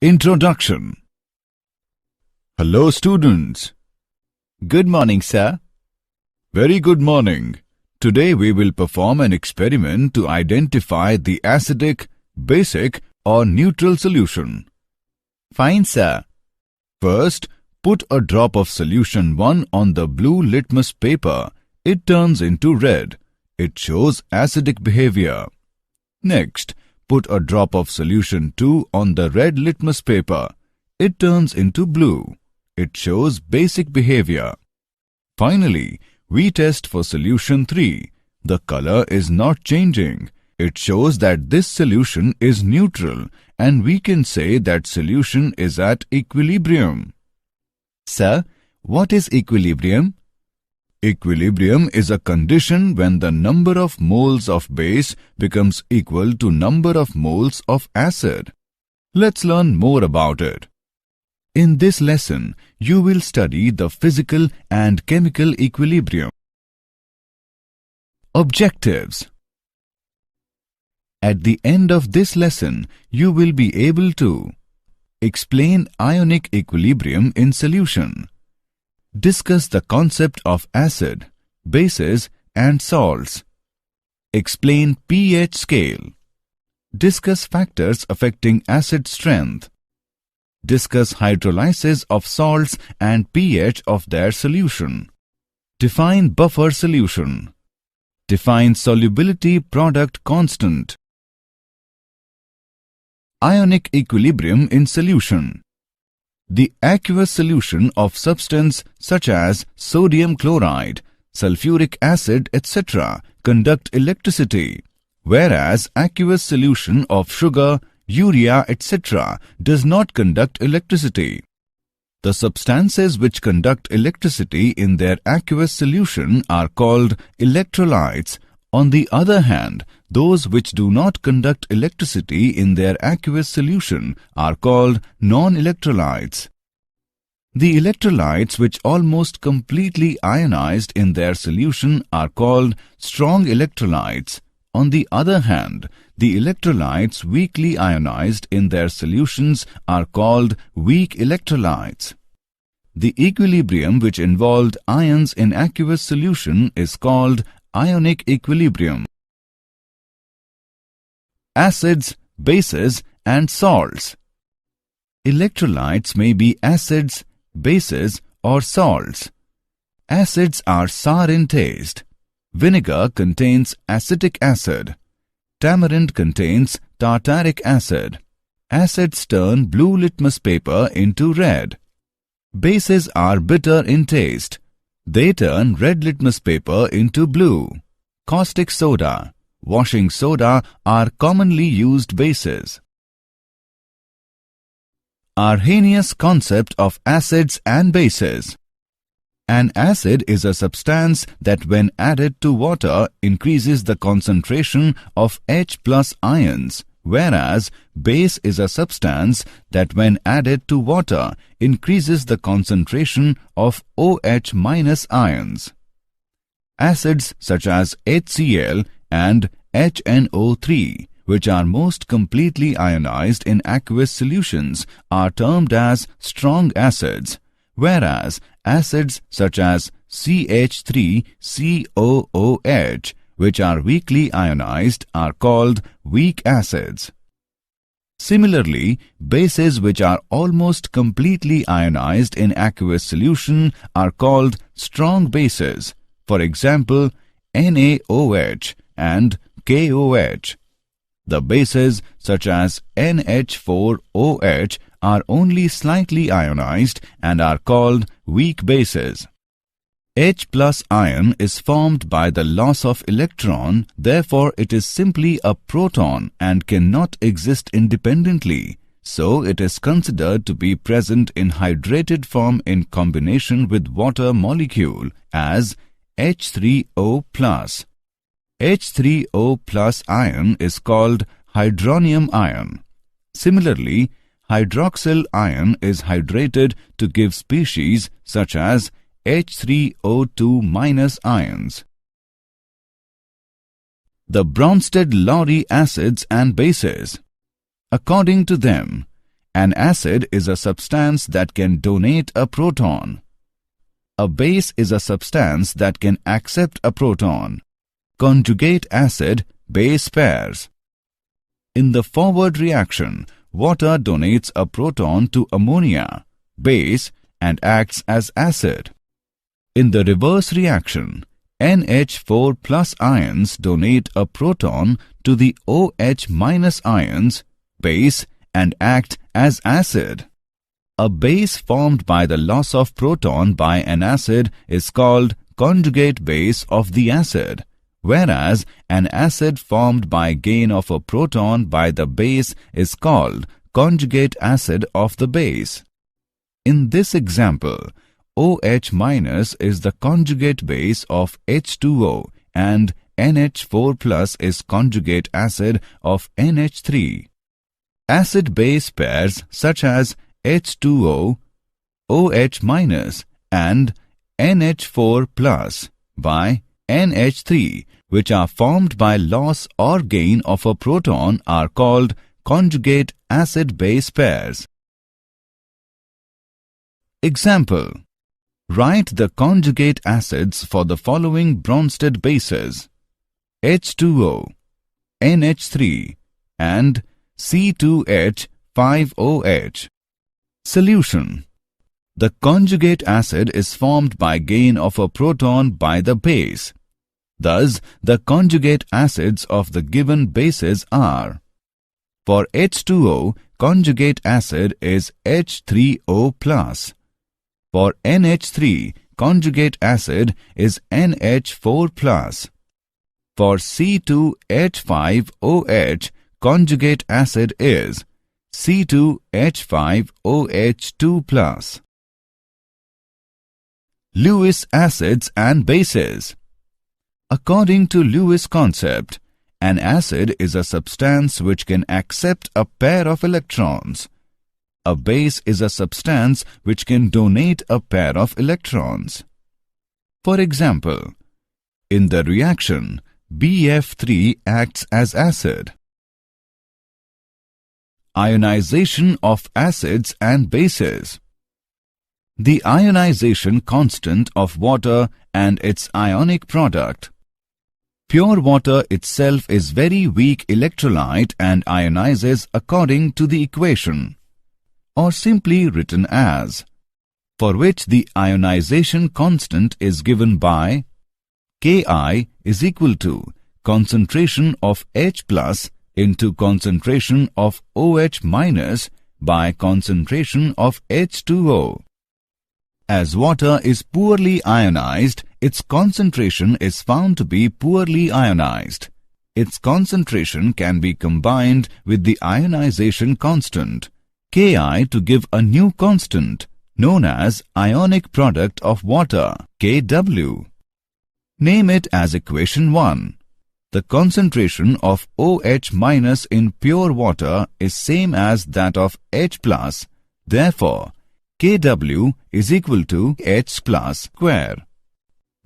Introduction. Hello students. Good morning, sir. Very good morning. Today we will perform an experiment to identify the acidic, basic or neutral solution. Fine, sir. First, put a drop of solution 1 on the blue litmus paper. It turns into red. It shows acidic behavior. Next, put a drop of solution 2 on the red litmus paper. It turns into blue. It shows basic behavior. Finally, we test for solution 3. The color is not changing. It shows that this solution is neutral and we can say that solution is at equilibrium. Sir, what is equilibrium? Equilibrium is a condition when the number of moles of base becomes equal to number of moles of acid. Let's learn more about it. In this lesson, you will study the physical and chemical equilibrium. Objectives. At the end of this lesson, you will be able to explain ionic equilibrium in solution. Discuss the concept of acid, bases and salts. Explain pH scale. Discuss factors affecting acid strength. Discuss hydrolysis of salts and pH of their solution. Define buffer solution. Define solubility product constant. Ionic equilibrium in solution. The aqueous solution of substance such as sodium chloride, sulfuric acid, etc. conduct electricity, whereas aqueous solution of sugar, urea, etc. does not conduct electricity. The substances which conduct electricity in their aqueous solution are called electrolytes. On the other hand, those which do not conduct electricity in their aqueous solution are called non-electrolytes. The electrolytes which almost completely ionized in their solution are called strong electrolytes. On the other hand, the electrolytes weakly ionized in their solutions are called weak electrolytes. The equilibrium which involved ions in aqueous solution is called ionic equilibrium. Acids, bases and salts. Electrolytes may be acids, bases or salts. Acids are sour in taste. Vinegar contains acetic acid. Tamarind contains tartaric acid. Acids turn blue litmus paper into red. Bases are bitter in taste. They turn red litmus paper into blue. Caustic soda, washing soda are commonly used bases. Arrhenius concept of acids and bases. An acid is a substance that when added to water increases the concentration of H plus ions, whereas base is a substance that when added to water increases the concentration of OH minus ions. Acids such as HCl and HNO3, which are most completely ionized in aqueous solutions, are termed as strong acids, whereas acids such as CH3COOH, which are weakly ionized, are called weak acids. Similarly, bases which are almost completely ionized in aqueous solution are called strong bases. For example, NaOH and KOH. The bases such as NH4OH are only slightly ionized and are called weak bases. H plus ion is formed by the loss of electron, therefore it is simply a proton and cannot exist independently. So it is considered to be present in hydrated form in combination with water molecule as H3O+. H3O+ ion is called hydronium ion. Similarly, hydroxyl ion is hydrated to give species such as H3O2- ions. The Bronsted-Lowry acids and bases. According to them, An acid is a substance that can donate a proton. A base is a substance that can accept a proton. Conjugate acid-base pairs. In the forward reaction, water donates a proton to ammonia, base, and acts as acid. In the reverse reaction, NH4 plus ions donate a proton to the OH- ions, base, and act as acid. A base formed by the loss of proton by an acid is called conjugate base of the acid, whereas an acid formed by gain of a proton by the base is called conjugate acid of the base. In this example, OH- is the conjugate base of H2O and NH4 is conjugate acid of NH3. Acid-base pairs such as H2O, OH- and NH4 by NH3, which are formed by loss or gain of a proton, are called conjugate acid-base pairs. Example: write the conjugate acids for the following Bronsted bases: H2O, NH3, and C2H5OH. Solution: the conjugate acid is formed by gain of a proton by the base. Thus, the conjugate acids of the given bases are: for H2O, conjugate acid is H3O+. For NH3, conjugate acid is NH4+. For C2H5OH, conjugate acid is C2H5OH2+. Lewis acids and bases. According to Lewis concept, an acid is a substance which can accept a pair of electrons. A base is a substance which can donate a pair of electrons. For example, in the reaction, BF3 acts as acid. Ionization of acids and bases. The ionization constant of water and its ionic product. Pure water itself is very weak electrolyte and ionizes according to the equation, or simply written as, for which the ionization constant is given by Ki is equal to concentration of H plus into concentration of OH- by concentration of H2O. As water is poorly ionized, its concentration is found to be poorly ionized. Its concentration can be combined with the ionization constant, Ki, to give a new constant, known as ionic product of water, Kw. Name it as equation 1. The concentration of OH- in pure water is same as that of H+. Therefore, Kw is equal to H plus square.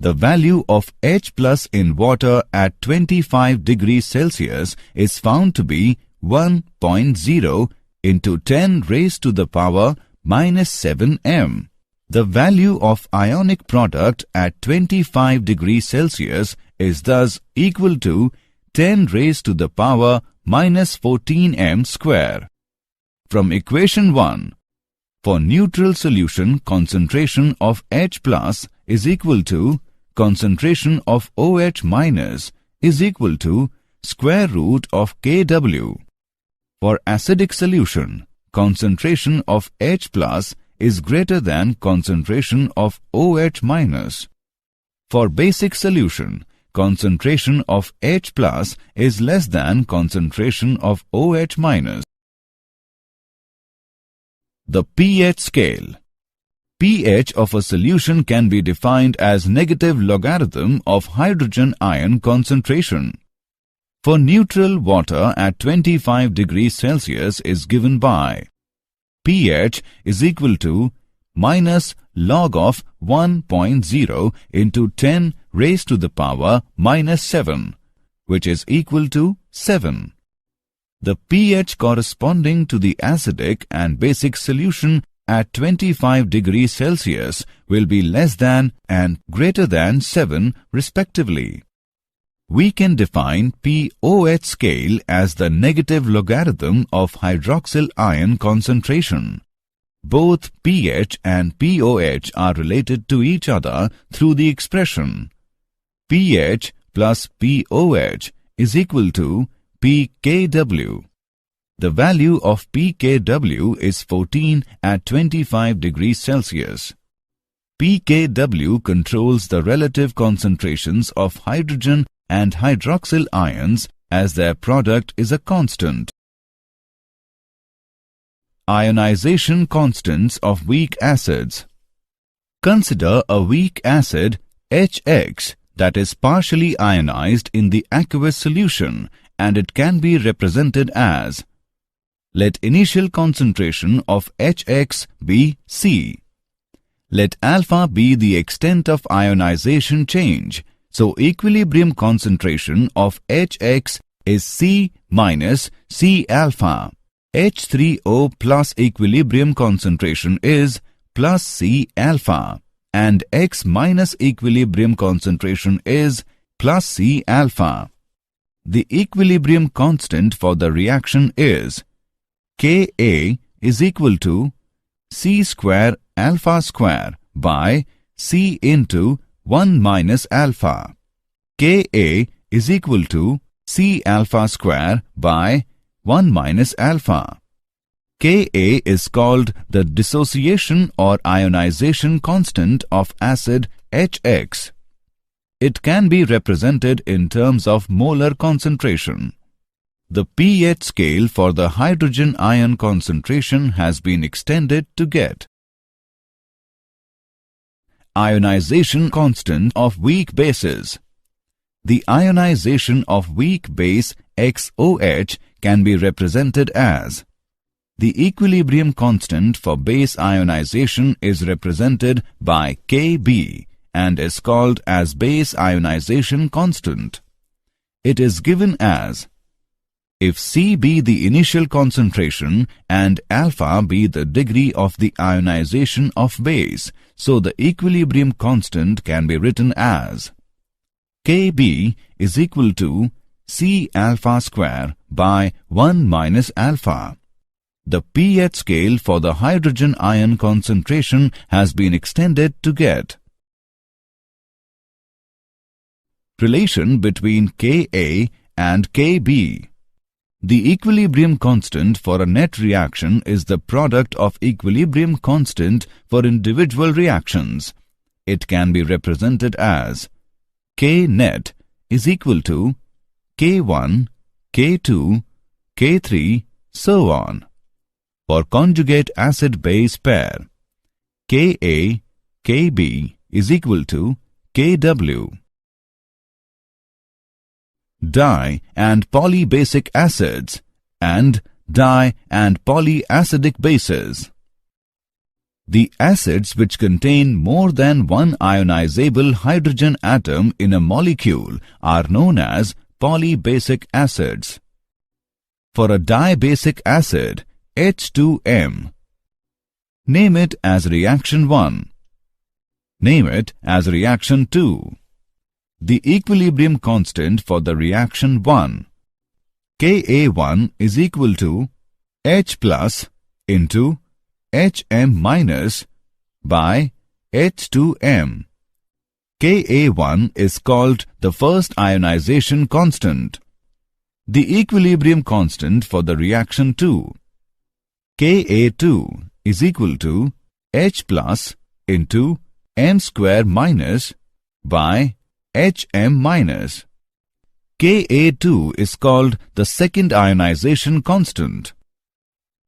The value of H plus in water at 25 degrees Celsius is found to be 1.0 into 10 raised to the power minus 7 m. The value of ionic product at 25 degrees Celsius is thus equal to 10 raised to the power minus 14 m square. From equation 1, for neutral solution, concentration of H plus is equal to concentration of OH minus is equal to square root of Kw. For acidic solution, concentration of H plus is greater than concentration of OH minus. For basic solution, concentration of H plus is less than concentration of OH minus. The pH scale. pH of a solution can be defined as negative logarithm of hydrogen ion concentration. For neutral water at 25 degrees Celsius is given by pH is equal to minus log of 1.0 into 10 raised to the power minus 7, which is equal to 7. the pH corresponding to the acidic and basic solution at 25 degrees Celsius will be less than and greater than 7 respectively. We can define pOH scale as the negative logarithm of hydroxyl ion concentration. Both pH and pOH are related to each other through the expression pH plus pOH is equal to pKw. The value of pKw is 14 at 25 degrees Celsius. pKw controls the relative concentrations of hydrogen and hydroxyl ions as their product is a constant. Ionization constants of weak acids. Consider a weak acid HX that is partially ionized in the aqueous solution, and it can be represented as: let initial concentration of HX be C. Let alpha be the extent of ionization change. So equilibrium concentration of HX is C minus C alpha. H3O plus equilibrium concentration is plus C alpha, and X minus equilibrium concentration is plus C alpha. The equilibrium constant for the reaction is Ka is equal to C square alpha square by C into 1 minus alpha. Ka is equal to C alpha square by 1 minus alpha. Ka is called the dissociation or ionization constant of acid HX. It can be represented in terms of molar concentration. The pH scale for the hydrogen ion concentration has been extended to get ionization constant of weak bases. The ionization of weak base XOH can be represented as: the equilibrium constant for base ionization is represented by Kb and is called as base ionization constant. It is given as: if C be the initial concentration and alpha be the degree of the ionization of base, so the equilibrium constant can be written as Kb is equal to C alpha square by 1 minus alpha. The pH scale for the hydrogen ion concentration has been extended to get relation between Ka and Kb. The equilibrium constant for a net reaction is the product of equilibrium constant for individual reactions. It can be represented as K net is equal to K1, K2, K3, so on. For conjugate acid-base pair, Ka, Kb is equal to Kw. Di- and polybasic acids and di- and polyacidic bases. The acids which contain more than one ionizable hydrogen atom in a molecule are known as polybasic acids. For a dibasic acid, H2M, name it as reaction 1. Name it as reaction 2. The equilibrium constant for the reaction 1, Ka1 is equal to H plus into Hm minus by H2M. Ka1 is called the first ionization constant. The equilibrium constant for the reaction 2, Ka2 is equal to H plus into M square minus by Hm minus. Ka2 is called the second ionization constant.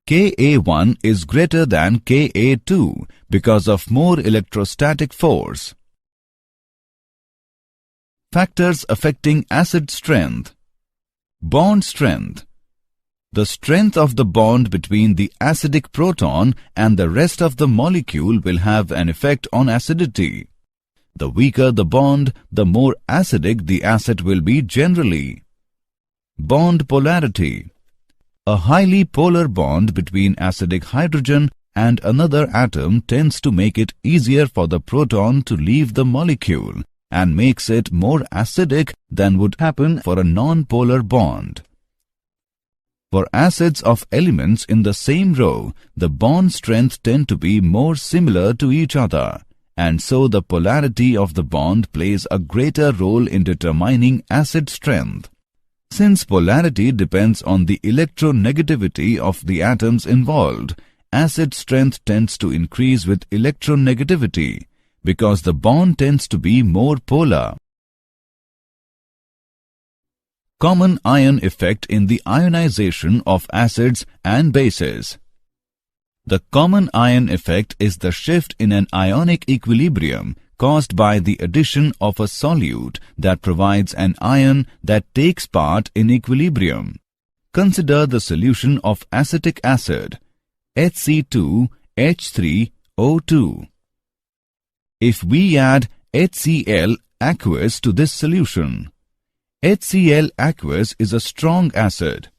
Ka1 is greater than Ka2 because of more electrostatic force. Factors affecting acid strength. Bond strength. The strength of the bond between the acidic proton and the rest of the molecule will have an effect on acidity. The weaker the bond, the more acidic the acid will be generally. Bond polarity. A highly polar bond between acidic hydrogen and another atom tends to make it easier for the proton to leave the molecule and makes it more acidic than would happen for a non-polar bond. For acids of elements in the same row, the bond strength tend to be more similar to each other, and so the polarity of the bond plays a greater role in determining acid strength. Since polarity depends on the electronegativity of the atoms involved, acid strength tends to increase with electronegativity because the bond tends to be more polar. Common ion effect in the ionization of acids and bases. The common ion effect is the shift in an ionic equilibrium caused by the addition of a solute that provides an ion that takes part in equilibrium. Consider the solution of acetic acid, HC2H3O2. If we add HCl aqueous to this solution, HCl aqueous is a strong acid.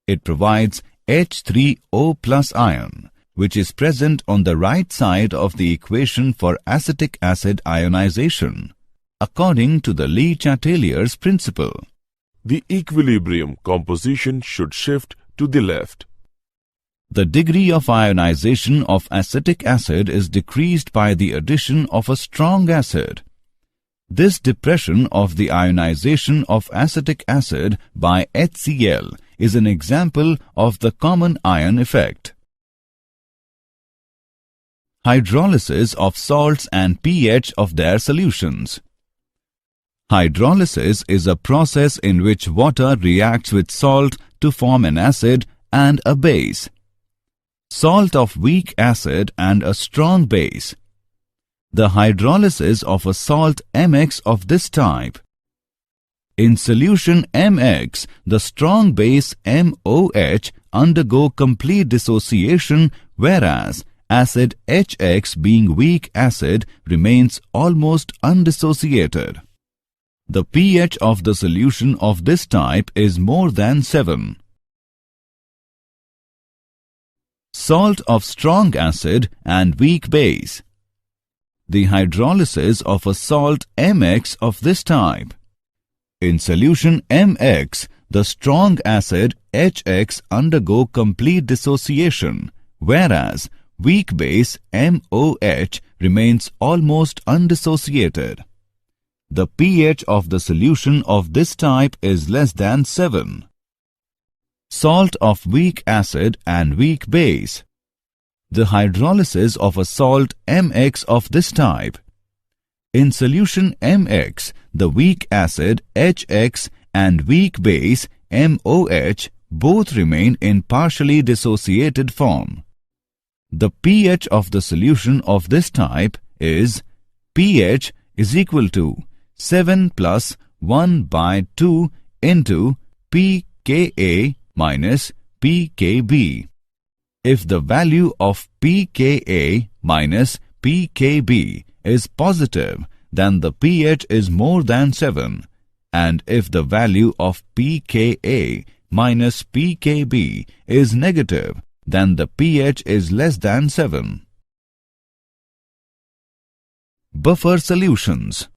It provides H3O plus ion, which is present on the right side of the equation for acetic acid ionization, according to the Le Chatelier's principle. The equilibrium composition should shift to the left. The degree of ionization of acetic acid is decreased by the addition of a strong acid. This depression of the ionization of acetic acid by HCl is an example of the common ion effect. Hydrolysis of salts and pH of their solutions. Hydrolysis is a process in which water reacts with salt to form an acid and a base. Salt of weak acid and a strong base. The hydrolysis of a salt MX of this type. In solution MX, the strong base MOH undergo complete dissociation, whereas acid HX, being weak acid, remains almost undissociated. The pH of the solution of this type is more than 7. Salt of strong acid and weak base. The hydrolysis of a salt MX of this type. In solution MX, the strong acid HX undergo complete dissociation, whereas weak base MOH remains almost undissociated. The pH of the solution of this type is less than 7. Salt of weak acid and weak base. The hydrolysis of a salt MX of this type. In solution MX, the weak acid HX and weak base MOH both remain in partially dissociated form. The pH of the solution of this type is pH is equal to 7 plus 1 by 2 into pKa minus pKb. If the value of pKa minus pKb is positive, then the pH is more than 7, and if the value of pKa minus pKb is negative, then the pH is less than 7. Buffer solutions.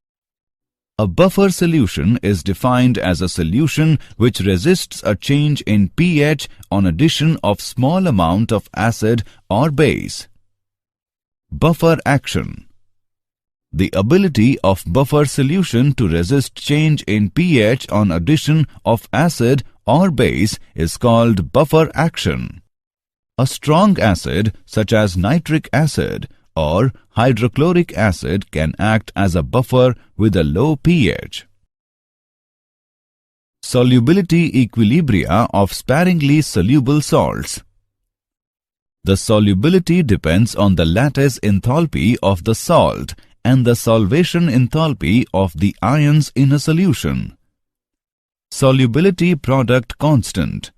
A buffer solution is defined as a solution which resists a change in pH on addition of small amount of acid or base. Buffer action. The ability of buffer solution to resist change in pH on addition of acid or base is called buffer action. A strong acid such as nitric acid or hydrochloric acid can act as a buffer with a low pH. Solubility equilibria of sparingly soluble salts. The solubility depends on the lattice enthalpy of the salt and the solvation enthalpy of the ions in a solution. Solubility product constant.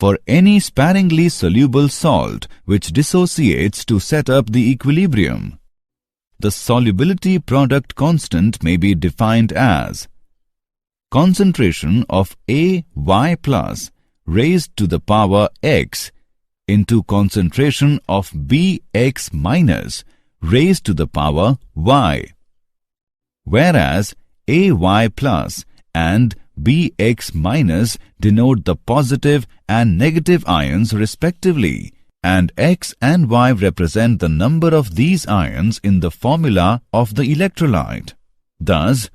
For any sparingly soluble salt which dissociates to set up the equilibrium, the solubility product constant may be defined as concentration of AY plus raised to the power x into concentration of Bx minus raised to the power y, whereas Ay plus and Bx minus denote the positive and negative ions respectively, and X and Y represent the number of these ions in the formula of the electrolyte. Thus,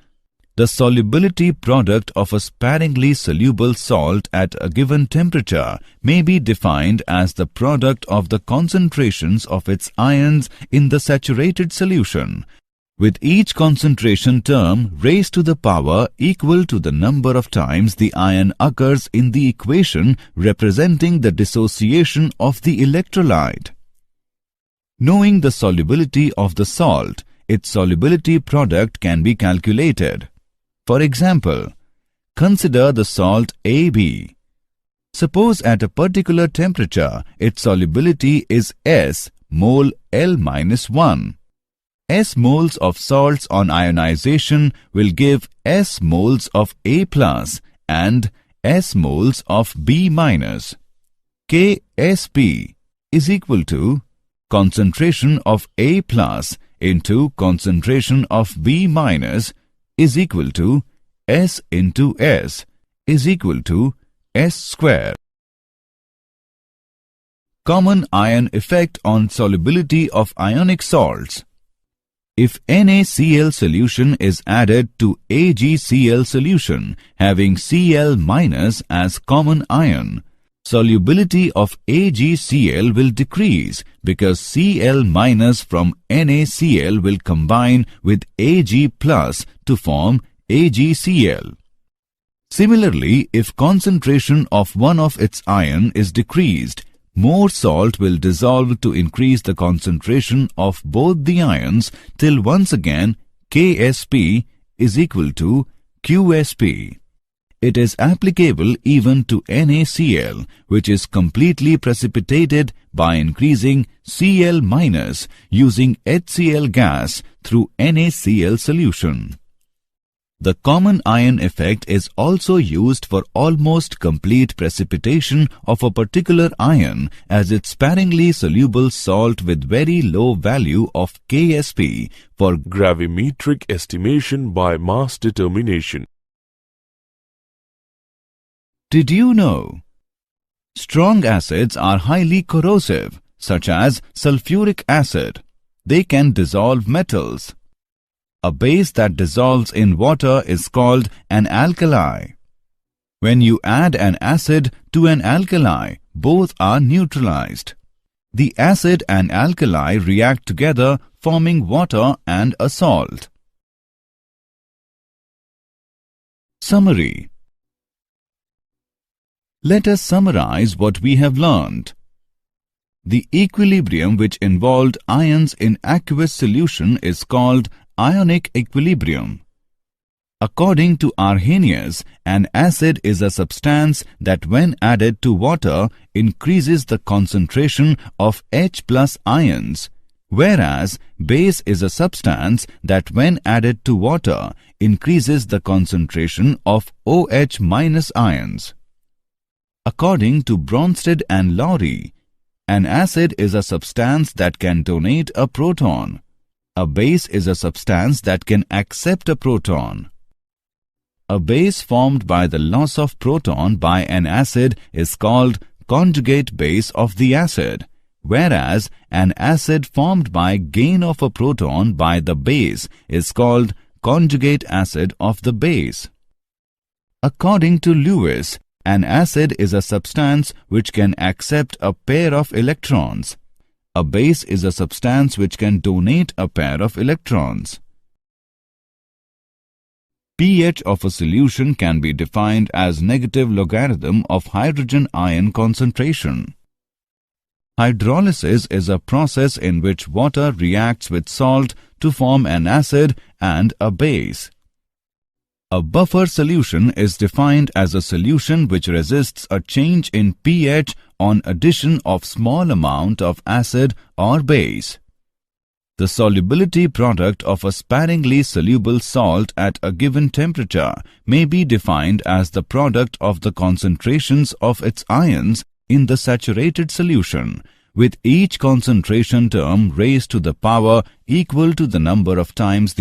the solubility product of a sparingly soluble salt at a given temperature may be defined as the product of the concentrations of its ions in the saturated solution, with each concentration term raised to the power equal to the number of times the ion occurs in the equation representing the dissociation of the electrolyte. Knowing the solubility of the salt, its solubility product can be calculated. For example, consider the salt AB. Suppose at a particular temperature, its solubility is S mole L-1. S moles of salts on ionization will give S moles of A plus and S moles of B minus. KSP is equal to concentration of A plus into concentration of B minus is equal to S into S is equal to S square. Common ion effect on solubility of ionic salts. If NaCl solution is added to AgCl solution having Cl minus as common ion, solubility of AgCl will decrease because Cl minus from NaCl will combine with Ag plus to form AgCl. Similarly, if concentration of one of its ion is decreased, more salt will dissolve to increase the concentration of both the ions till once again Ksp is equal to Qsp. It is applicable even to NaCl, which is completely precipitated by increasing Cl minus using HCl gas through NaCl solution. The common ion effect is also used for almost complete precipitation of a particular ion as its sparingly soluble salt with very low value of Ksp for gravimetric estimation by mass determination. Did you know? Strong acids are highly corrosive, such as sulfuric acid. They can dissolve metals. A base that dissolves in water is called an alkali. When you add an acid to an alkali, both are neutralized. The acid and alkali react together, forming water and a salt. Summary. Let us summarize what we have learned. The equilibrium which involved ions in aqueous solution is called Ionic equilibrium. According to Arrhenius, an acid is a substance that when added to water increases the concentration of H plus ions, whereas base is a substance that when added to water increases the concentration of OH minus ions. According to Bronsted-Lowry, an acid is a substance that can donate a proton. A base is a substance that can accept a proton. A base formed by the loss of proton by an acid is called conjugate base of the acid, whereas an acid formed by gain of a proton by the base is called conjugate acid of the base. According to Lewis, an acid is a substance which can accept a pair of electrons. A base is a substance which can donate a pair of electrons. pH of a solution can be defined as negative logarithm of hydrogen ion concentration. Hydrolysis is a process in which water reacts with salt to form an acid and a base. A buffer solution is defined as a solution which resists a change in pH on addition of small amount of acid or base. The solubility product of a sparingly soluble salt at a given temperature may be defined as the product of the concentrations of its ions in the saturated solution, with each concentration term raised to the power equal to the number of times the